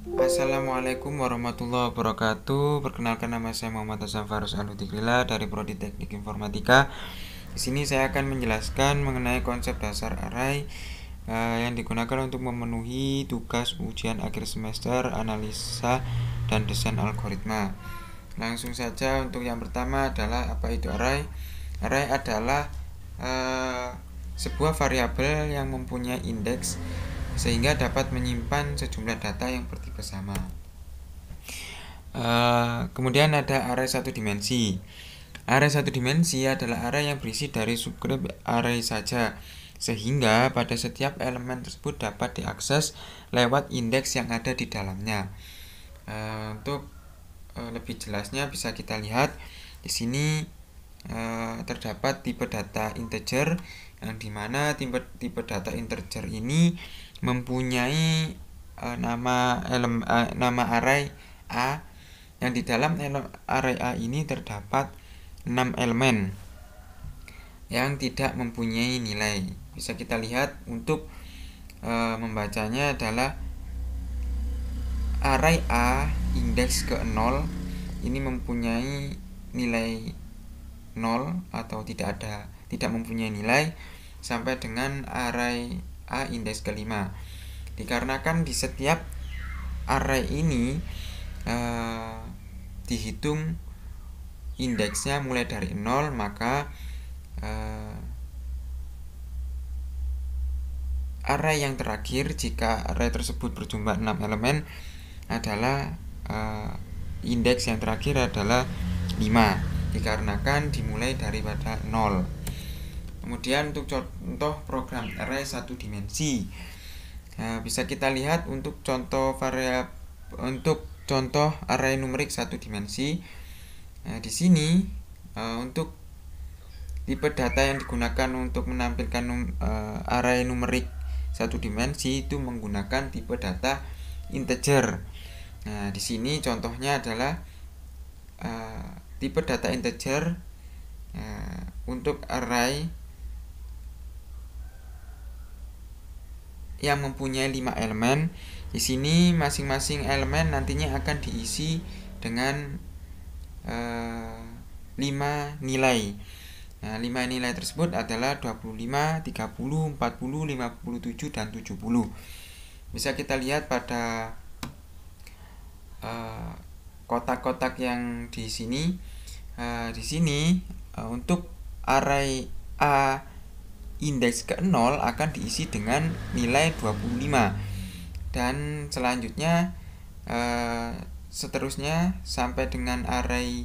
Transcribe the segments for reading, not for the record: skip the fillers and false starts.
Assalamualaikum warahmatullahi wabarakatuh. Perkenalkan, nama saya Muhammad Hasan Farus Anudigrila dari Prodi Teknik Informatika. Di sini saya akan menjelaskan mengenai konsep dasar array yang digunakan untuk memenuhi tugas ujian akhir semester, analisa dan desain algoritma. Langsung saja, untuk yang pertama adalah apa itu array. Array adalah sebuah variabel yang mempunyai indeks sehingga dapat menyimpan sejumlah data yang bertipe sama. Kemudian ada array satu dimensi. Array satu dimensi adalah array yang berisi dari subgroup array saja, sehingga pada setiap elemen tersebut dapat diakses lewat indeks yang ada di dalamnya. Untuk lebih jelasnya bisa kita lihat di sini terdapat tipe data integer, yang dimana tipe data integer ini mempunyai nama array A, yang di dalam array A ini terdapat 6 elemen yang tidak mempunyai nilai. Bisa kita lihat untuk membacanya adalah array A indeks ke 0 ini mempunyai nilai 0 atau tidak mempunyai nilai sampai dengan array A indeks ke 5. Dikarenakan di setiap array ini dihitung indeksnya mulai dari 0, maka array yang terakhir jika array tersebut berjumlah 6 elemen adalah indeks yang terakhir adalah 5, dikarenakan dimulai daripada 0. Kemudian untuk contoh program array satu dimensi, bisa kita lihat untuk contoh array numerik satu dimensi. Di sini untuk tipe data yang digunakan untuk menampilkan array numerik satu dimensi itu menggunakan tipe data integer. Nah, di sini contohnya adalah tipe data integer untuk array yang mempunyai 5 elemen. Di sini masing-masing elemen nantinya akan diisi dengan 5 nilai. Nah, 5 nilai tersebut adalah 25, 30, 40, 57 dan 70. Bisa kita lihat pada kotak-kotak yang di sini. Di sini untuk array A indeks ke 0 akan diisi dengan nilai 25, dan selanjutnya seterusnya sampai dengan array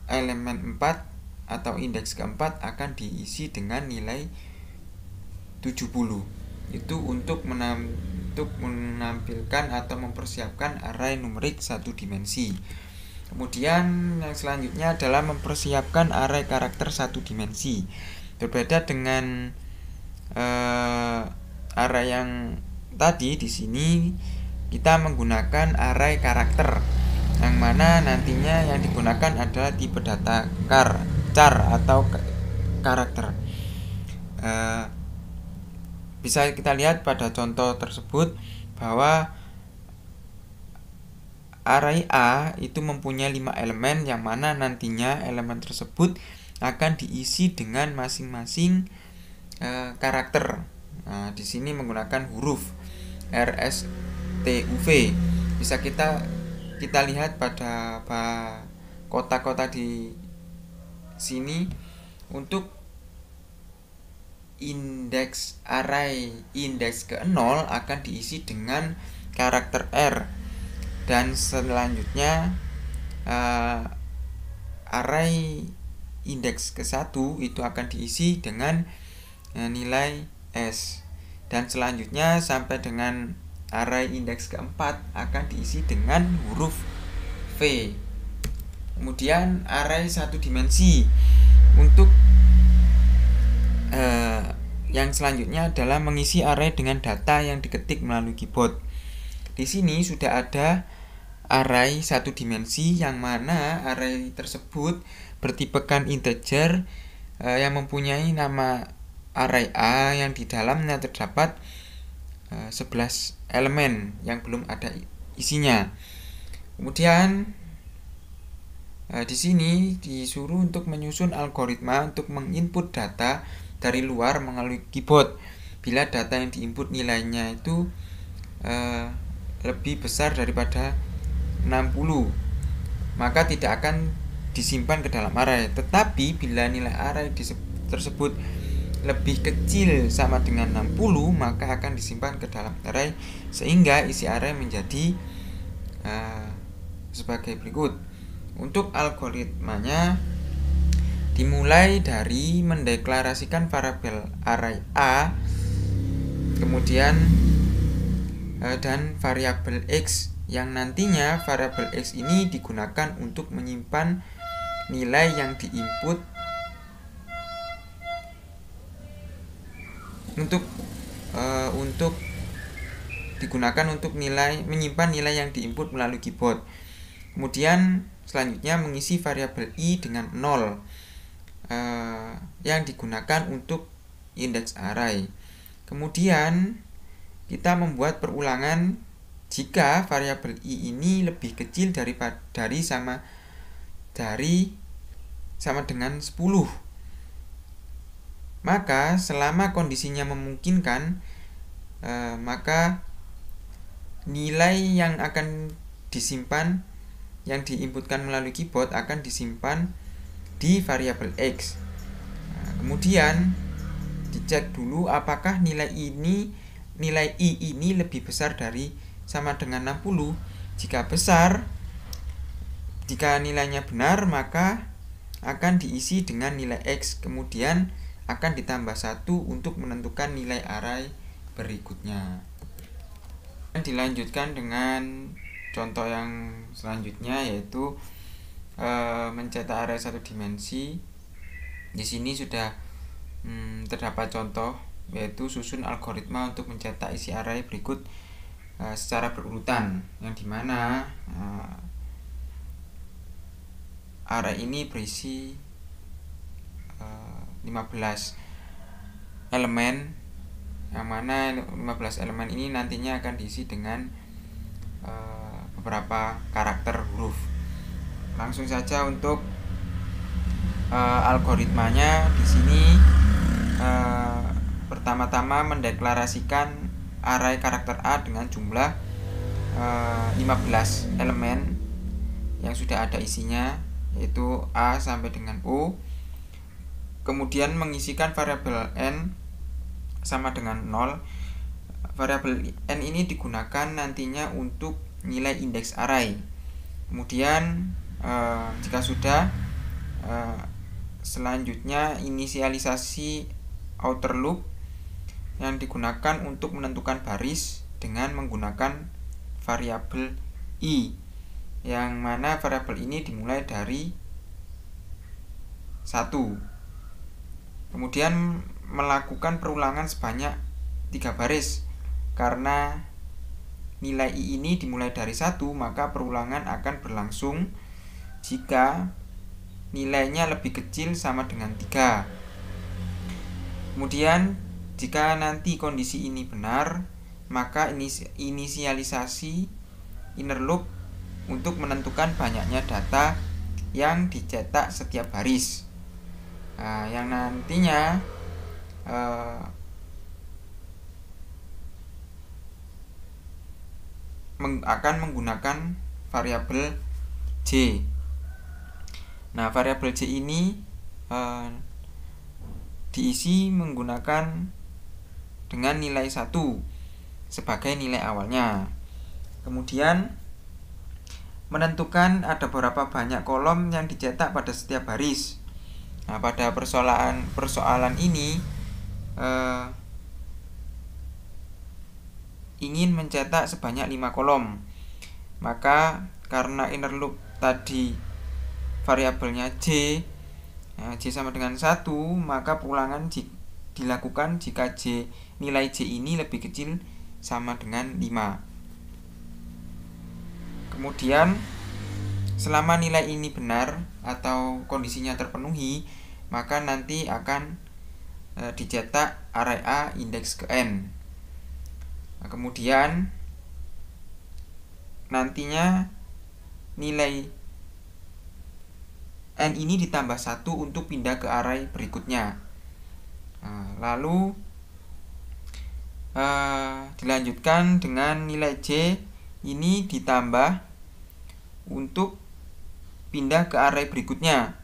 elemen 4 atau indeks keempat akan diisi dengan nilai 70. Itu untuk menampilkan atau mempersiapkan array numerik satu dimensi. Kemudian yang selanjutnya adalah mempersiapkan array karakter satu dimensi. Berbeda dengan array yang tadi, di sini kita menggunakan array karakter, yang mana nantinya yang digunakan adalah tipe data char atau karakter. Bisa kita lihat pada contoh tersebut bahwa array A itu mempunyai 5 elemen, yang mana nantinya elemen tersebut akan diisi dengan masing-masing karakter. Nah, di sini menggunakan huruf RSTUV. Bisa kita lihat pada kotak-kotak di sini. Untuk indeks array indeks ke 0 akan diisi dengan karakter R, dan selanjutnya array indeks ke 1 itu akan diisi dengan nilai S, dan selanjutnya sampai dengan array indeks keempat akan diisi dengan huruf V. Kemudian array satu dimensi. Untuk yang selanjutnya adalah mengisi array dengan data yang diketik melalui keyboard. Di sini sudah ada array satu dimensi, yang mana array tersebut bertipekan integer yang mempunyai nama array A, yang di dalamnya terdapat 11 elemen yang belum ada isinya. Kemudian di sini disuruh untuk menyusun algoritma untuk menginput data dari luar melalui keyboard. Bila data yang diinput nilainya itu lebih besar daripada 60, maka tidak akan disimpan ke dalam array. Tetapi bila nilai array tersebut lebih kecil sama dengan 60, maka akan disimpan ke dalam array, sehingga isi array menjadi sebagai berikut. Untuk algoritmanya dimulai dari mendeklarasikan variabel array A, kemudian dan variabel X, yang nantinya variabel X ini digunakan untuk menyimpan nilai yang diinput untuk digunakan untuk menyimpan nilai yang diinput melalui keyboard. Kemudian selanjutnya mengisi variabel I dengan 0 yang digunakan untuk indeks array. Kemudian kita membuat perulangan jika variabel I ini lebih kecil dari sama dengan 10. Maka selama kondisinya memungkinkan, maka nilai yang akan disimpan, yang diinputkan melalui keyboard, akan disimpan di variabel X. Kemudian dicek dulu apakah nilai I ini lebih besar dari sama dengan 60. Jika nilainya benar, maka akan diisi dengan nilai X, kemudian akan ditambah 1 untuk menentukan nilai array berikutnya. Dan dilanjutkan dengan contoh yang selanjutnya, yaitu mencetak array 1 dimensi. Di sini sudah terdapat contoh, yaitu susun algoritma untuk mencetak isi array berikut secara berurutan, yang dimana array ini berisi 15 elemen, yang mana 15 elemen ini nantinya akan diisi dengan beberapa karakter huruf. Langsung saja untuk algoritmanya. Di sini pertama-tama mendeklarasikan array karakter A dengan jumlah 15 elemen yang sudah ada isinya, yaitu A sampai dengan O. Kemudian mengisikan variabel N sama dengan 0. Variabel N ini digunakan nantinya untuk nilai indeks array. Kemudian jika sudah, selanjutnya inisialisasi outer loop yang digunakan untuk menentukan baris dengan menggunakan variabel I, yang mana variabel ini dimulai dari 1. Kemudian melakukan perulangan sebanyak 3 baris. Karena nilai I ini dimulai dari 1, maka perulangan akan berlangsung jika nilainya lebih kecil sama dengan 3. Kemudian jika nanti kondisi ini benar, maka inisialisasi inner loop untuk menentukan banyaknya data yang dicetak setiap baris, yang nantinya akan menggunakan variabel J. Nah, variabel J ini diisi menggunakan dengan nilai 1 sebagai nilai awalnya. Kemudian menentukan ada berapa banyak kolom yang dicetak pada setiap baris. Nah, pada persoalan ini ingin mencetak sebanyak 5 kolom. Maka karena inner loop tadi variabelnya J sama dengan 1, maka pulangan dilakukan jika nilai J ini lebih kecil sama dengan 5. Kemudian selama nilai ini benar atau kondisinya terpenuhi, maka nanti akan dicetak array A indeks ke N. Nah, kemudian nantinya nilai N ini ditambah 1 untuk pindah ke array berikutnya. Nah, lalu dilanjutkan dengan nilai J ini ditambah untuk pindah ke array berikutnya.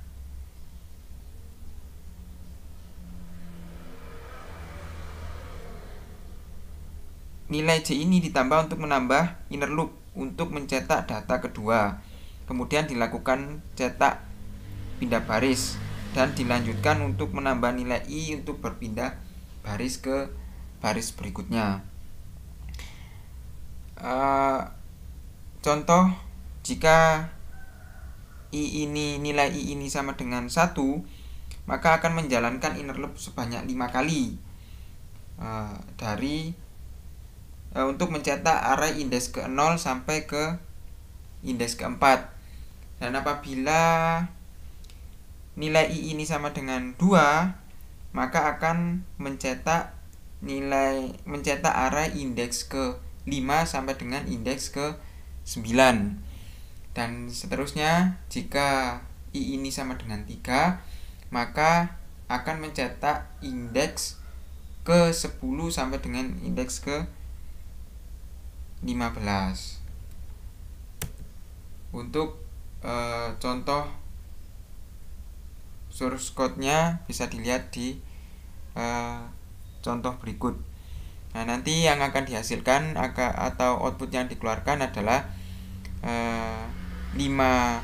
Nilai J ini ditambah untuk menambah inner loop untuk mencetak data kedua. Kemudian dilakukan cetak pindah baris dan dilanjutkan untuk menambah nilai I untuk berpindah baris ke baris berikutnya. Contoh, jika nilai I ini sama dengan 1, maka akan menjalankan inner loop sebanyak 5 kali untuk mencetak array indeks ke-0 sampai ke indeks ke-4. Dan apabila nilai I ini sama dengan 2, maka akan mencetak array indeks ke-5 sampai dengan indeks ke-9. Dan seterusnya, jika I ini sama dengan 3, maka akan mencetak indeks ke-10 sampai dengan indeks ke-15. Untuk contoh source code-nya bisa dilihat di contoh berikut. Nah, nanti yang akan dihasilkan atau output yang dikeluarkan adalah 3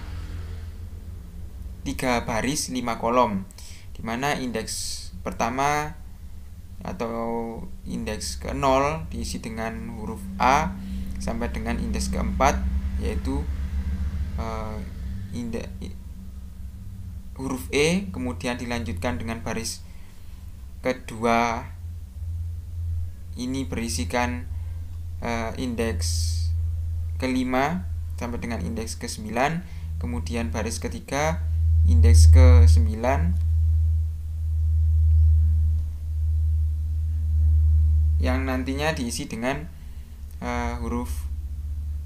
baris 5 kolom, dimana indeks pertama atau indeks ke-0 diisi dengan huruf A sampai dengan indeks ke-4, yaitu huruf E, kemudian dilanjutkan dengan baris kedua ini berisikan indeks ke-5 sampai dengan indeks ke-9, kemudian baris ketiga indeks ke-9 yang nantinya diisi dengan huruf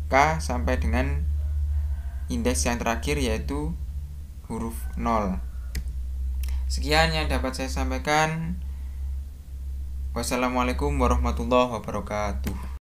K sampai dengan indeks yang terakhir yaitu huruf 0. Sekian yang dapat saya sampaikan. Wassalamualaikum warahmatullahi wabarakatuh.